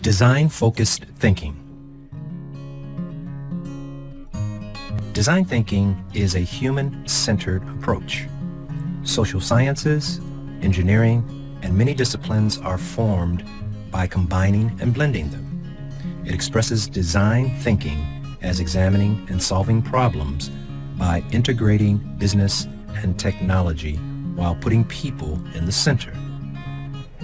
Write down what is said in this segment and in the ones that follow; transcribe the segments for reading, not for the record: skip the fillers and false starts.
Design-focused thinking. Design thinking is a human-centered approach. Social sciences, engineering, and many disciplines are formed by combining and blending them. It expresses design thinking as examining and solving problems by integrating business and technology while putting people in the center.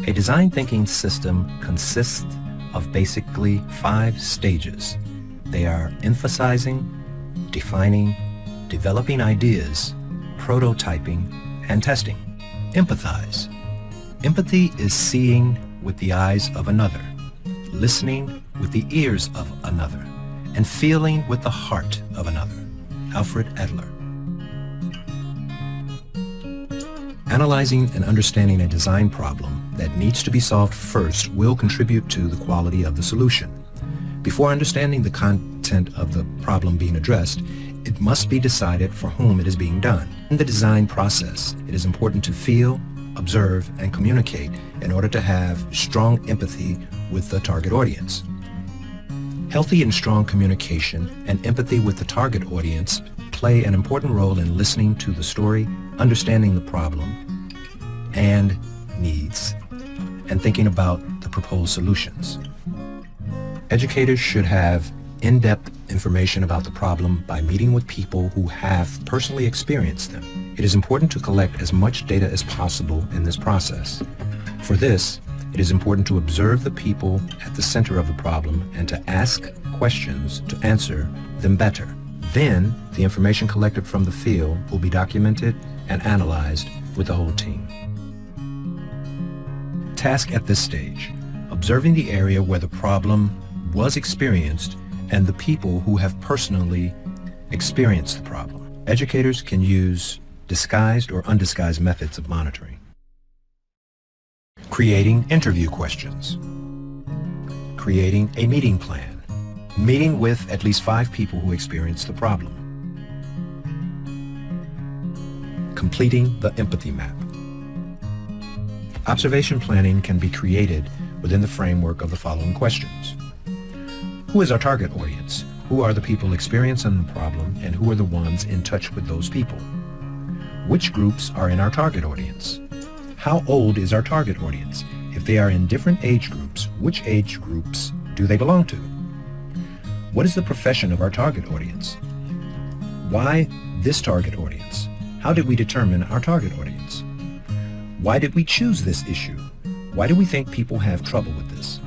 A design thinking system consists of basically 5 stages. They are emphasizing, defining, developing ideas, prototyping, and testing. Empathize. Empathy is seeing with the eyes of another, listening with the ears of another, and feeling with the heart of another. Alfred Adler. Analyzing and understanding a design problem that needs to be solved first will contribute to the quality of the solution. Before understanding the content of the problem being addressed, it must be decided for whom it is being done. In the design process, it is important to feel, observe, and communicate in order to have strong empathy with the target audience. Healthy and strong communication and empathy with the target audience play an important role in listening to the story, understanding the problem and needs, and thinking about the proposed solutions. Educators should have in-depth information about the problem by meeting with people who have personally experienced them. It is important to collect as much data as possible in this process. For this, it is important to observe the people at the center of the problem and to ask questions to answer them better. Then, the information collected from the field will be documented and analyzed with the whole team. Task at this stage: observing the area where the problem was experienced and the people who have personally experienced the problem. Educators can use disguised or undisguised methods of monitoring. Creating interview questions. Creating a meeting plan. Meeting with at least 5 people who experienced the problem. Completing the empathy map. Observation planning can be created within the framework of the following questions. Who is our target audience? Who are the people experiencing the problem, and who are the ones in touch with those people? Which groups are in our target audience? How old is our target audience? If they are in different age groups, which age groups do they belong to? What is the profession of our target audience? Why this target audience? How did we determine our target audience? Why did we choose this issue? Why do we think people have trouble with this?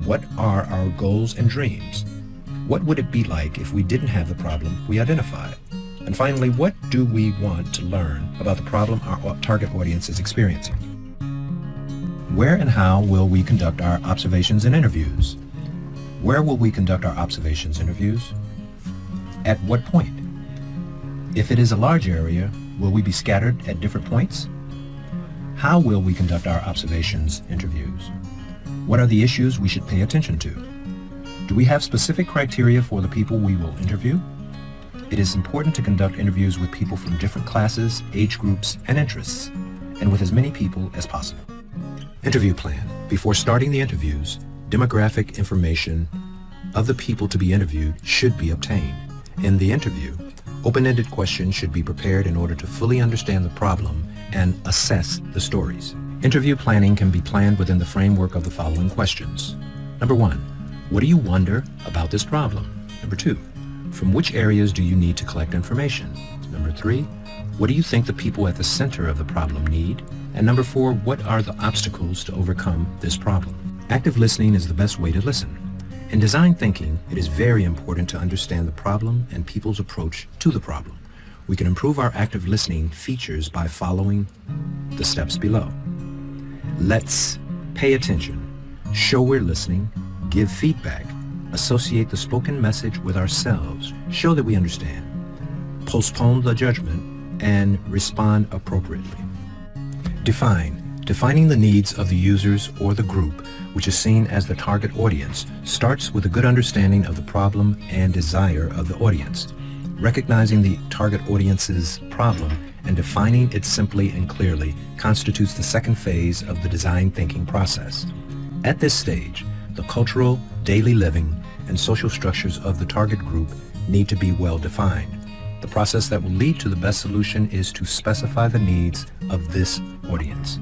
What are our goals and dreams? What would it be like if we didn't have the problem we identified? And finally, what do we want to learn about the problem our target audience is experiencing? Where and how will we conduct our observations and interviews? Where will we conduct our observations interviews? At what point? If it is a large area, will we be scattered at different points? How will we conduct our observations interviews? What are the issues we should pay attention to? Do we have specific criteria for the people we will interview? It is important to conduct interviews with people from different classes, age groups, and interests, and with as many people as possible. Interview plan. Before starting the interviews, demographic information of the people to be interviewed should be obtained. In the interview, open-ended questions should be prepared in order to fully understand the problem and assess the stories. Interview planning can be planned within the framework of the following questions. Number 1, what do you wonder about this problem? Number 2, from which areas do you need to collect information? Number 3, what do you think the people at the center of the problem need? And number 4, what are the obstacles to overcome this problem? Active listening is the best way to listen. In design thinking, it is very important to understand the problem and people's approach to the problem. We can improve our active listening features by following the steps below. Let's pay attention, show we're listening, give feedback, associate the spoken message with ourselves, show that we understand, postpone the judgment, and respond appropriately. Defining the needs of the users or the group, which is seen as the target audience, starts with a good understanding of the problem and desire of the audience. Recognizing the target audience's problem and defining it simply and clearly constitutes the second phase of the design thinking process. At this stage, The cultural, daily living, and social structures of the target group need to be well defined. The process that will lead to the best solution is to specify the needs of this audience.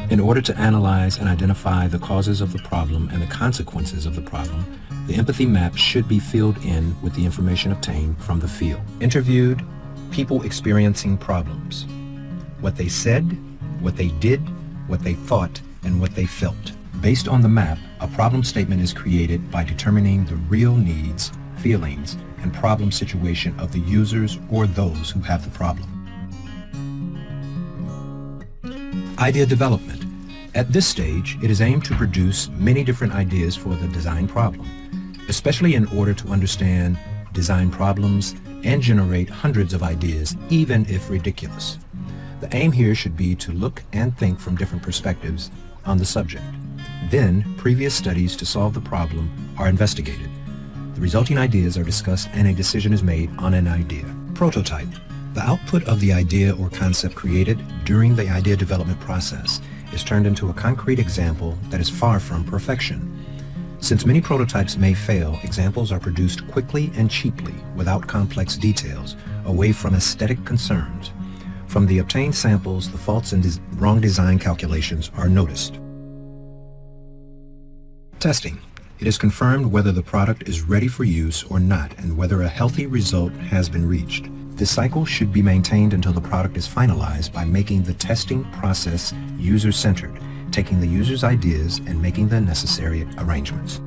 In order to analyze and identify the causes of the problem and the consequences of the problem, the empathy map should be filled in with the information obtained from the field. Interviewed people experiencing problems. What they said, what they did, what they thought, and what they felt. Based on the map, a problem statement is created by determining the real needs, feelings, and problem situation of the users or those who have the problem. Idea development. At this stage, it is aimed to produce many different ideas for the design problem, especially in order to understand design problems and generate hundreds of ideas, even if ridiculous. The aim here should be to look and think from different perspectives on the subject. Then, previous studies to solve the problem are investigated. The resulting ideas are discussed and a decision is made on an idea. Prototype. The output of the idea or concept created during the idea development process is turned into a concrete example that is far from perfection. Since many prototypes may fail, examples are produced quickly and cheaply without complex details, away from aesthetic concerns. From the obtained samples, the faults and wrong design calculations are noticed. Testing. It is confirmed whether the product is ready for use or not and whether a healthy result has been reached. This cycle should be maintained until the product is finalized by making the testing process user-centered, taking the user's ideas and making the necessary arrangements.